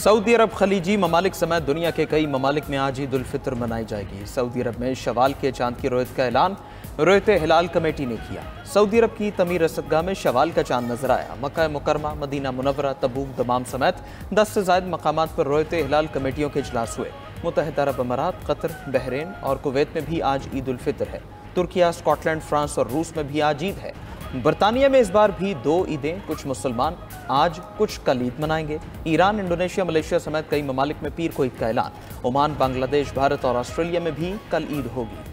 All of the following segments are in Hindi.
सऊदी अरब खलीजी ममालिक समेत दुनिया के कई ममालिक में आज ईद उल फितर मनाई जाएगी। सऊदी अरब में शवाल के चांद की रोयत का ऐलान रोयत हिलाल कमेटी ने किया। सऊदी अरब की तमीर असदगाह में शवाल का चांद नजर आया। मक्का मुकरमा, मदीना मुनव्वरा, तबूक, दमाम समेत 10 से ज्यादा मकामात पर रोयत हिलाल कमेटियों के इजलास हुए। मुत्तहिदा अरब अमारात, कतर, बहरीन और कुवैत में भी आज ईद उल फितर है। तुर्किया, स्कॉटलैंड, फ्रांस और रूस में भी आज ईद है। बरतानिया में इस बार भी 2 ईदें, कुछ मुसलमान आज कुछ कल ईद मनाएंगे। ईरान, इंडोनेशिया, मलेशिया समेत कई ममालिक में पीर को ईद का ऐलान। ओमान, बांग्लादेश, भारत और ऑस्ट्रेलिया में भी कल ईद होगी।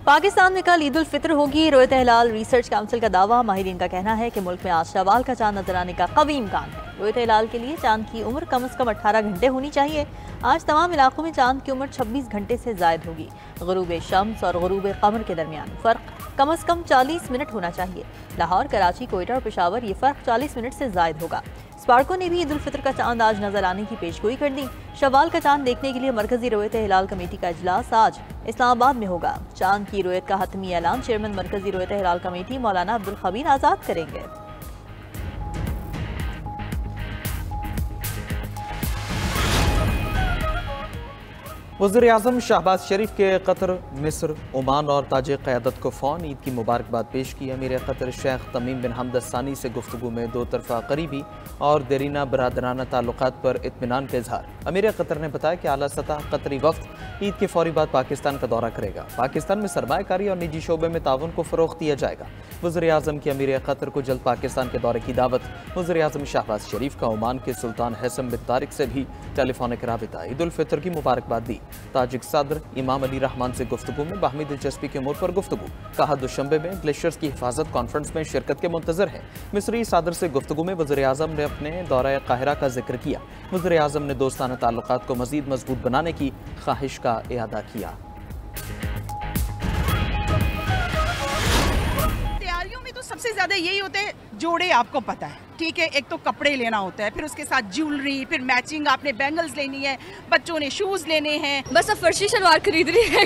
पाकिस्तान में कल ईद उल फितर होगी। रोयत हिलाल रिसर्च काउंसिल का दावा। माहिरीन का कहना है कि मुल्क में आज शवाल का चांद नजर आने का कवी इम्कान है। रोयत हिलाल के लिए चांद की उम्र कम से कम 18 घंटे होनी चाहिए। आज तमाम इलाकों में चांद की उम्र 26 घंटे से जायद होगी। गुरूब शम्स और गुरूब कमर के दरमियान फ़र्क कम से कम 40 मिनट होना चाहिए। लाहौर, कराची, कोयटा और पेशावर ये फ़र्क 40 मिनट से जायद होगा। स्पार्को ने भी ईद उल फितर का चांद आज नजर आने की पेशगोई कर दी। शवाल का चांद देखने के लिए मरकजी रोयत हिलाल कमेटी का इजलास आज इस्लामाबाद में होगा। चांद की रोयत का हतमी ऐलान चेयरमैन मरकजी रोयत हिलाल कमेटी मौलाना अब्दुल खबीर आज़ाद करेंगे। वज़ीर आज़म शहबाज शरीफ के कतर, मिस्र, ओमान और ताज क़यादत को फ़ौन ईद की मुबारकबाद पेश की। अमीर कतर शेख तमीम बिन हमद सानी से गुफ्तगू में 2 तरफ़ा करीबी और देरीना बरादराना ताल्लुक़ात पर इत्मीनान का इजहार। अमीर कतर ने बताया कि आला सतह कतरी वफ़द ईद के फ़ौरी बाद पाकिस्तान का दौरा करेगा। पाकिस्तान में सरमायाकारी और निजी शोबे में ताउन को फ़रोग़ दिया जाएगा। वज़ीर आज़म की अमीर कतर को जल्द पाकिस्तान के दौरे की दावत। वज़ीर आज़म शहबाज शरीफ का ओमान के सुल्तान हैसम बिन तारिक से भी टेलीफोनिक राबिता। ईद उल फितर की मुबारकबाद दी। ताजिक सदर इमाम अली रहमान से गुफ्तगू में बाहमी दिलचस्पी के उमूर पर गुफ्तगू। कहा दुशंबे में ग्लेशियर्स की हिफाजत कॉन्फ्रेंस में शिरकत के मुंतजर है। मिस्री सदर से गुफ्तगू में वज़ीर आज़म ने अपने दौरा काहिरा का जिक्र किया। वज़ीर आज़म ने दोस्ताना ताल्लुकात को मज़ीद मजबूत बनाने की ख्वाहिश का इरादा किया। तैयारियों में तो सबसे ज्यादा यही होते हैं जोड़े, आपको पता है, ठीक है। एक तो कपड़े लेना होता है, फिर उसके साथ ज्वेलरी, फिर मैचिंग आपने बैंगल्स लेनी है, बच्चों ने शूज लेने हैं। बस अब फर्शी शलवार खरीद रही है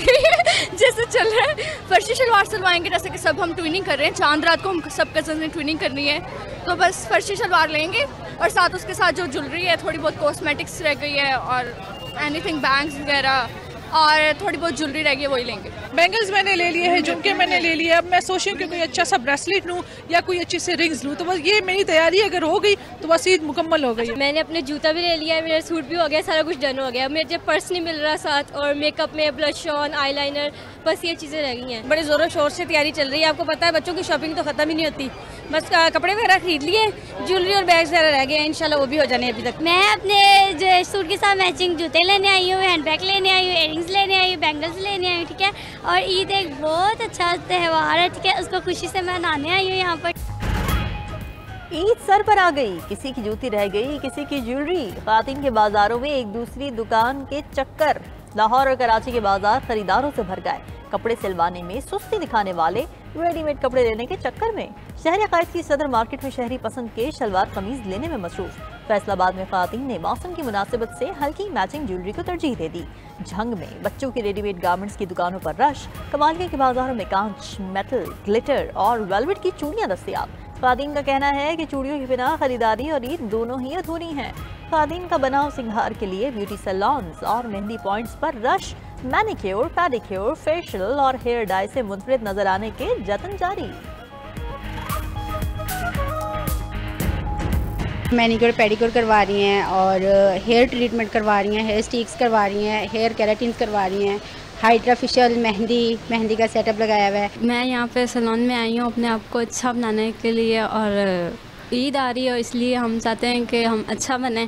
जैसे चल रहा है। फर्शी शलवार सिलवाएंगे, जैसे कि सब हम ट्विनिंग कर रहे हैं। चांद रात को हम सब कजन ने ट्विनिंग करनी है, तो बस फर्शी शलवार लेंगे और साथ उसके साथ जो ज्वेलरी है, थोड़ी बहुत कॉस्मेटिक्स रह गई है और एनीथिंग बैंग्स वगैरह और थोड़ी बहुत ज्वेलरी रह गई है, वही लेंगे। बैंगल्स मैंने ले लिए हैं, झुमके मैंने ले लिए। अब मैं सोच रही हूँ कि कोई अच्छा सा ब्रेसलेट लूँ या कोई अच्छी से रिंग्स लूँ। तो बस ये मेरी तैयारी अगर हो गई तो बस ईद मुकम्मल हो गई। मैंने अपने जूता भी ले लिया है, मेरा सूट भी हो गया, सारा कुछ डन हो गया। मेरे जब पर्स नहीं मिल रहा साथ, और मेकअप में ब्लश ऑन, आईलाइनर, बस ये चीज़ें रह गई हैं। बड़े ज़ोरों शोर से तैयारी चल रही है। आपको पता है बच्चों की शॉपिंग तो ख़त्म ही नहीं होती। बस कपड़े वगैरह खरीद लिए, ज्वेलरी और बैग्स वगैरह रह गए हैं, इंशाल्लाह वो भी हो जाने अभी तक। मैं अपने जो सूट के साथ मैचिंग जूते लेने आई हूँ, हैंड बैग लेने आई हूँ, इयररिंग्स लेने आई हूँ, बैंगल्स लेने आई हूँ, ठीक है। और ईद एक बहुत अच्छा त्यौहार है, ठीक है, उसको खुशी से मनाने आई हूँ यहाँ पर। ईद सर पर आ गई, किसी की जूती रह गई, किसी की ज्वेलरी। खातिन के बाजारों में एक दूसरी दुकान के चक्कर। लाहौर और कराची के बाजार खरीदारों से भर गए। कपड़े सिलवाने में सुस्ती दिखाने वाले रेडीमेड कपड़े लेने के चक्कर में। शहर अकायद की सदर मार्केट में शहरी पसंद के शलवार कमीज लेने में मसरूफ। फैसलाबाद में खातिन ने मौसम की मुनासिबत से हल्की मैचिंग ज्वेलरी को तरजीह दे दी। झंग में बच्चों की रेडीमेड गारमेंट्स की दुकानों पर रश। कमालिया के बाजारों में कांच, मेटल, ग्लिटर और वेलवेट की चूड़ियां दस्तयाब। खातिन का कहना है कि चूड़ियों के बिना खरीदारी और ईद दोनों ही अधूरी हैं। खातिन का बनाव सिंगार के लिए ब्यूटी सैलून्स और मेहंदी पॉइंट्स पर रश। मैनिक्योर, पेडिक्योर, फेशियल और हेयर डाई से मुनफरिद नजर आने के जतन जारी। मैनिक्योर पेडिक्योर करवा रही हैं और हेयर ट्रीटमेंट करवा रही हैं, हेयर स्टिक्स करवा रही हैं, हेयर केराटिन करवा रही हैं, हाइड्रा फेशियल, मेहंदी का सेटअप लगाया हुआ है। मैं यहाँ पे सैलून में आई हूँ अपने आप को अच्छा बनाने के लिए, और ईद आ रही है और इसलिए हम चाहते हैं कि हम अच्छा बने,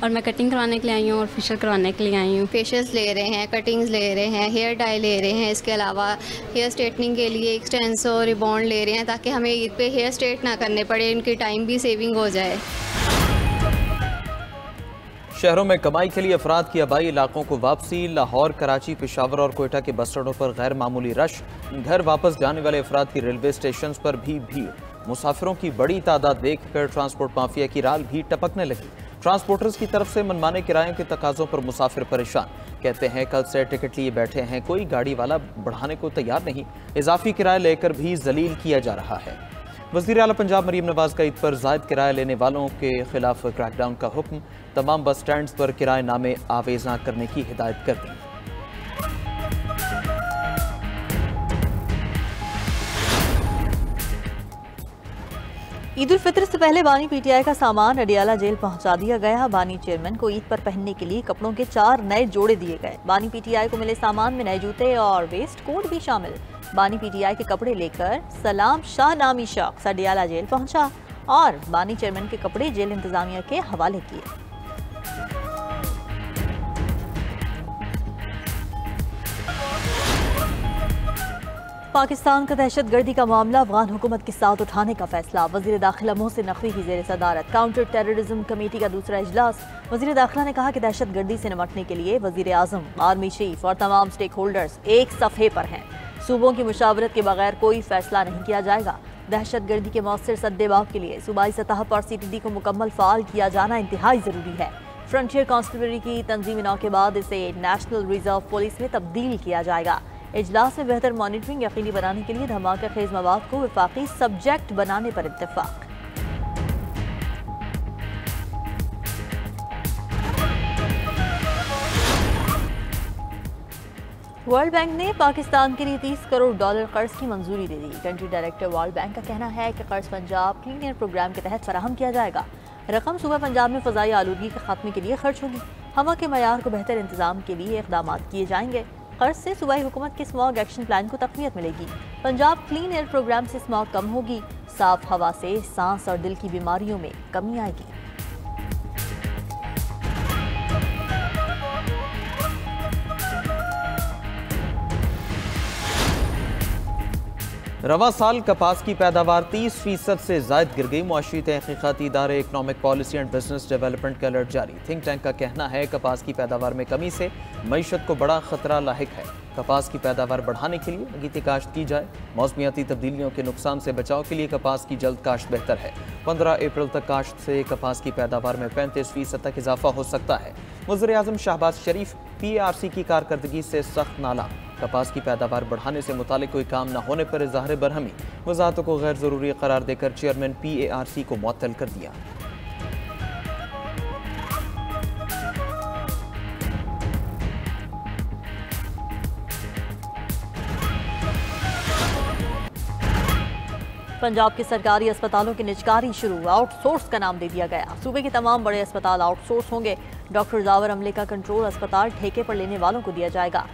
और मैं कटिंग करवाने के लिए आई हूँ और फेशियल करवाने के लिए आई हूँ। फेशियल्स ले रहे हैं, कटिंग्स ले रहे हैं, हेयर डाई ले रहे हैं, इसके अलावा हेयर स्ट्रेटनिंग के लिए एक्सटेंसो, रिबॉन्ड ले रहे हैं ताकि हमें ईद पे हेयर स्ट्रेट ना करने पड़े, इनकी टाइम भी सेविंग हो जाए। शहरों में कमाई के लिए अफराद की आबाई इलाकों को वापसी। लाहौर, कराची, पेशावर और कोयटा के बस अड्डों पर गैर मामूली रश। घर वापस जाने वाले अफराद की रेलवे स्टेशन पर भी भीड़। मुसाफिरों की बड़ी तादाद देखकर ट्रांसपोर्ट माफिया की राल भी टपकने लगी। ट्रांसपोर्टर्स की तरफ से मनमाने किराए के तकाजों पर मुसाफिर परेशान। कहते हैं कल से टिकट लिए बैठे हैं, कोई गाड़ी वाला बढ़ाने को तैयार नहीं। इजाफी किराया लेकर भी जलील किया जा रहा है। वज़ीर आला पंजाब मरीम नवाज का ईद पर जायद किराया लेने वालों के खिलाफ क्रैकडाउन का हुक्म। तमाम बस स्टैंड पर किराए नामे आवेजा करने की हिदायत कर दी। ईद उल फित्र से पहले बानी पीटीआई का सामान अडियाला जेल पहुंचा दिया गया। बानी चेयरमैन को ईद पर पहनने के लिए कपड़ों के 4 नए जोड़े दिए गए। बानी पीटीआई को मिले सामान में नए जूते और वेस्ट कोट भी शामिल। बानी पीटीआई के कपड़े लेकर सलाम शाह नामी शख्स अडियाला जेल पहुंचा और बानी चेयरमैन के कपड़े जेल इंतजामिया के हवाले किए। पाकिस्तान का दहशतगर्दी का मामला अफगान हुकूमत के साथ उठाने का फैसला। वजीर दाखिला मोहसिन नकवी की जेर सदारत काउंटर टेररिज्म कमेटी का दूसरा इजलास। वजीर दाखिला ने कहा कि दहशतगर्दी से निपटने के लिए वजीर आजम, आर्मी चीफ और तमाम स्टेक होल्डर्स एक सफ़े पर हैं। सूबों की मुशावरत के बगैर कोई फैसला नहीं किया जाएगा। दहशतगर्दी के मौसर सद्देबाब के लिए सूबाई सतह पर CTD को मुकम्मल फाल किया जाना इंतहाई ज़रूरी है। फ्रंटियर कांस्टेबलरी की तंजीमी नौ के बाद इसे नेशनल रिजर्व पुलिस में तब्दील किया जाएगा। इजलास में बेहतर मॉनिटरिंग यकीनी बनाने के लिए धमाका खेज मवाद को वफाकी सब्जेक्ट बनाने पर इत्तेफाक। वर्ल्ड बैंक ने पाकिस्तान के लिए $30 करोड़ कर्ज की मंजूरी दे दी। कंट्री डायरेक्टर वर्ल्ड बैंक का कहना है कि कर्ज पंजाब क्लीन एयर प्रोग्राम के तहत फराहम किया जाएगा। रकम सूबा पंजाब में फ़ज़ाई आलूदगी के खात्मे के लिए खर्च होगी। हवा के मयार को बेहतर इंतजाम के लिए इक़दाम किए जाएंगे। कर्ज से सूबाई हुकूमत के स्मॉग एक्शन प्लान को तक़वियत मिलेगी। पंजाब क्लीन एयर प्रोग्राम से स्मॉग कम होगी। साफ हवा से सांस और दिल की बीमारियों में कमी आएगी। रवा साल कपास की पैदावार 30% से ज़ायद गिर गई। मुआशी तहक़ीक़ाती इदारे economic policy and business development का अलर्ट जारी। थिंक टैंक का कहना है कपास की पैदावार में कमी से मईशत को बड़ा खतरा लाहिक है। कपास की पैदावार बढ़ाने के लिए अगीती काश्त की जाए। मौसमियाती तब्दीलियों के नुकसान से बचाव के लिए कपास की जल्द काश्त बेहतर है। 15 अप्रैल तक काश्त से कपास की पैदावार में 35% तक इजाफा हो सकता है। वज़ीर आज़म शहबाज शरीफ PARC की कारकर्दगी से सख्त नाला। कपास की पैदावार बढ़ाने से मुतालिक कोई काम न होने पर इज़हार बरहमी। वज़ाहतों को गैर ज़रूरी करार देकर चेयरमैन PARC को मुअत्तल कर दिया। पंजाब के सरकारी अस्पतालों की निजकारी शुरू। आउटसोर्स का नाम दे दिया गया। सूबे के तमाम बड़े अस्पताल आउटसोर्स होंगे। डॉक्टर जावर अमले का कंट्रोल अस्पताल ठेके पर लेने वालों को दिया जाएगा।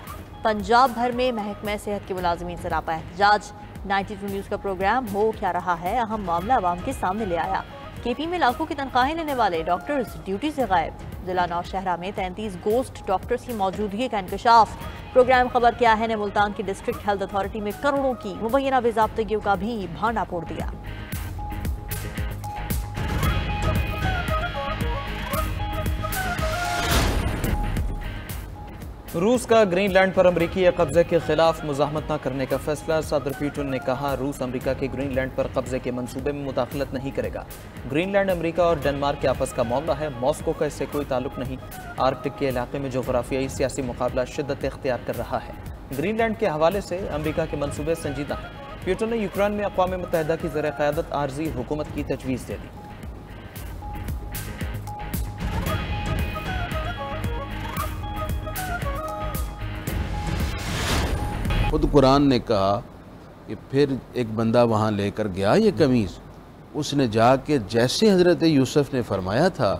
पंजाब भर में महकमा सेहत के मुलाजिमीन सरापा एहतजाज। 92 न्यूज़ का प्रोग्राम हो क्या रहा है अहम मामला अवाम के सामने ले आया। KP में लाखों की तनख्वाहें लेने वाले डॉक्टर्स ड्यूटी से गायब। जिला नौशहरा में 33 गोस्ट डॉक्टर्स की मौजूदगी का इंकशाफ। प्रोग्राम खबर क्या है ने मुल्तान की डिस्ट्रिक्ट हेल्थ अथॉरिटी में करोड़ों की मुबैना बेज़ाब्तगियों का भी भांडा फोड़ दिया। रूस का ग्रीनलैंड पर अमरीकी कब्जे के खिलाफ मुज़ाहमत न करने का फैसला। सदर पुतिन ने कहा रूस अमरीका के ग्रीनलैंड पर कब्जे के मंसूबे में मुदाखलत नहीं करेगा। ग्रीनलैंड अमरीका और डेनमार्क के आपस का मामला है, मॉस्को का इससे कोई ताल्लुक नहीं। आर्कटिक के इलाके में जोग्राफियाई सियासी मुकाबला शिद्दत इख्तियार कर रहा है। ग्रीनलैंड के हवाले से अमरीका के मंसूबे संजीदा हैं। पुतिन ने यूक्रेन में अक़वाम मुत्तहिदा की ज़र क़यादत आर्जी हुकूमत की तजवीज़ दे दी। खुद कुरान ने कहा कि फिर एक बंदा वहाँ लेकर गया ये कमीज़, उसने जाके जैसे हज़रत यूसुफ ने फरमाया था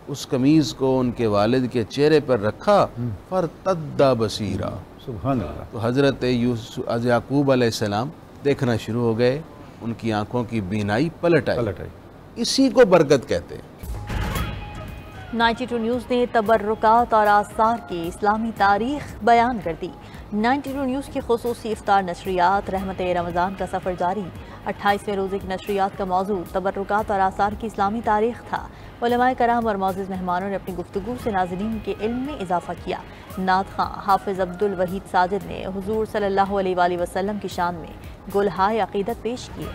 उस कमीज़ को उनके वालिद के चेहरे पर रखा। फरतद्दा बसीरा, सुभान अल्लाह। तो हज़रत याकूब अलैहिस्सलाम देखना शुरू हो गए, उनकी आंखों की बीनाई पलट आई। इसी को बरकत कहते हैं। 92 न्यूज़ ने तबर्रुकात और आसार की इस्लामी तारीख बयान कर दी। 92 न्यूज़ की खुसूसी इफ्तार नशरियात रहमत रमज़ान का सफ़र जारी। 28वें रोज़े की नशरियात का मौजू तबर्रुकात और आसार की इस्लामी तारीख था। उलमाए कराम और मौजूद मेहमानों ने अपनी गुफ्तगू से नाज़रीन के इल्म में इजाफ़ा किया। नात खां हाफिज़ अब्दुल वहीद साजिद ने हुज़ूर सल्लल्लाहु अलैहि वसल्लम की शान में गुलहाए अक़ीदत पेश किए।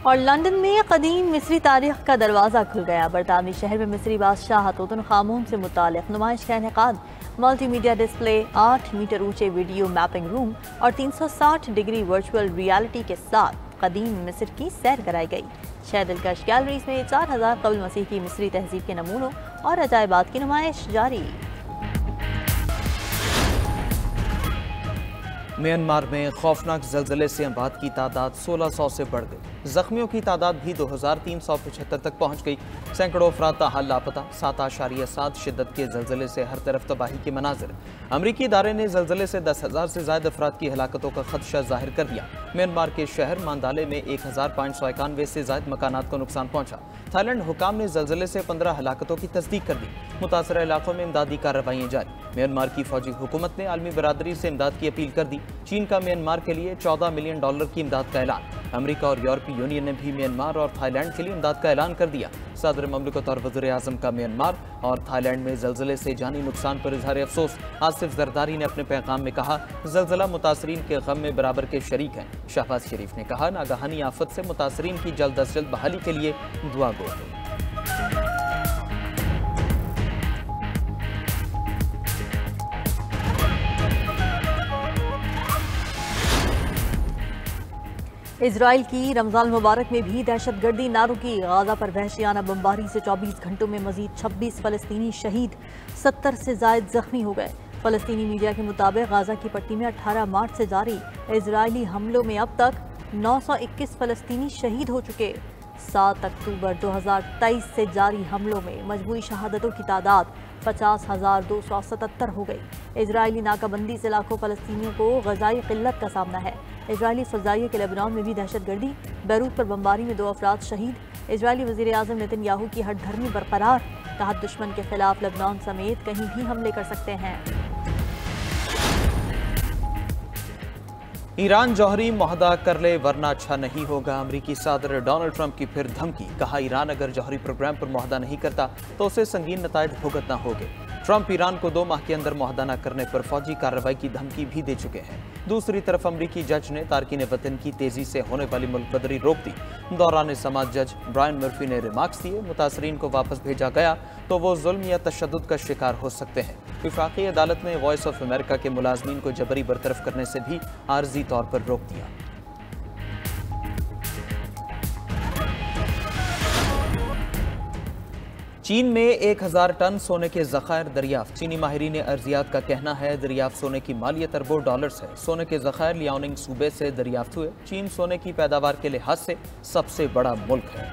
और लंदन में कदीम मिस्री तारीख का दरवाज़ा खुल गया। बरतानवी शहर में मिस्री बादशाह तुतनखामून से मुतालिक नुमाइश का इनेकाद, मल्टीमीडिया डिस्प्ले, 8 मीटर ऊंचे वीडियो मैपिंग रूम और 360 डिग्री वर्चुअल रियलिटी के साथ कदीम मिस्र की सैर कराई गई। 6 दिलकश गैलरीज में 4000 कबल मसीह की मिस्री तहजीब के नमूनों और अजायबात की नुमाइश जारी। म्यांमार में खौफनाक जल्जले से अमवात की तादाद 1600 से बढ़ गई। जख्मियों की तादाद भी 2375 तक पहुंच गई। सैकड़ों अफराद ताहाल लापता। 7.7 शिद्दत के जल्जले से हर तरफ तबाही के मनाजिर। अमरीकी इदारे ने जल्जले से 10,000 से ज्यादा अफराद की हलाकतों का खदशा जाहिर कर दिया। म्यांमार के शहर मांदाले में 1591 से ज्यादा मकानात को नुकसान पहुंचा। थाईलैंड हुकाम ने जल्जले से 15 हलाकतों की तस्दीक कर दी। मुतासरा इलाकों में इमदादी कार्रवाइयाँ जारी। म्यांमार की फौजी हुकूमत ने आलमी बरादरी से इमदाद की अपील कर दी। चीन का म्यांमार के लिए $14 मिलियन की इमदाद का ऐलान। अमेरिका और यूरोपीय यूनियन ने भी म्यांमार और थाईलैंड के लिए इमदाद का ऐलान कर दिया। सदर ममलिकत और वज़ीर आज़म का म्यांमार और थाईलैंड में जल्जले से जानी नुकसान पर इजहार अफसोस। आसिफ जरदारी ने अपने पैगाम में कहा, जल्जला मुतासरीन के गम में बराबर के शरीक हैं। शहबाज शरीफ ने कहा, नागहानी आफत से मुतासरीन की जल्द अज जल्द बहाली के लिए दुआ गो है। इजराइल की रमजान मुबारक में भी दहशतगर्दी ना रुकी। गाजा पर वहशियाना बमबारी से 24 घंटों में मजीद 26 फलस्तीनी शहीद, 70 से जायद जख्मी हो गए। फलस्तीनी मीडिया के मुताबिक गाजा की पट्टी में 18 मार्च से जारी इजरायली हमलों में अब तक 921 फलस्तीनी शहीद हो चुके। 7 अक्टूबर 2023 से जारी हमलों में मजबूरी शहादतों की तादाद 50,277 हो गई। इजरायली नाकाबंदी से लाखों फलस्तीनियों को ग़ज़ाई क़िल्लत का सामना है। इजरायली फ़ज़ाइया के लेबनान में भी दहशतगर्दी, बैरूत पर बमबारी में 2 अफराद शहीद। इजरायली वज़ीर आज़म नेतन्याहू की हठधर्मी बरकरार, कहा दुश्मन के खिलाफ लेबनान समेत कहीं भी हमले कर सकते हैं। ईरान जौहरी मुआहदा कर ले वरना अच्छा नहीं होगा। अमरीकी सदर डोनाल्ड ट्रंप की फिर धमकी। कहा, ईरान अगर जौहरी प्रोग्राम पर मुआहदा नहीं करता तो उसे संगीन नताइज भुगतना होंगे। ट्रंप ईरान को 2 माह के अंदर मुआहदा न करने पर फौजी कार्रवाई की धमकी भी दे चुके हैं। दूसरी तरफ अमरीकी जज ने तारकीन वतन की तेजी से होने वाली मुल्क बदरी रोक दी। दौरान समाज जज ब्रायन मर्फी ने रिमार्क्स दिए, मुतासरीन को वापस भेजा गया तो वो जुल्म या तशद्दुद का शिकार हो सकते हैं। वफाकी अदालत ने वॉइस ऑफ अमेरिका के मुलाजमीन को जबरी बरतरफ करने से भी आर्जी तौर पर रोक दिया। चीन में 1000 टन सोने के ज़खायर दरियाफ्त। चीनी माहिरीन अर्जियात का कहना है दरियाफ्त सोने की मालियत अरबों डॉलर्स है। सोने के ज़खायर लियाओनिंग सूबे से दरियाफ्त हुए। चीन सोने की पैदावार के लिहाज से सबसे बड़ा मुल्क है।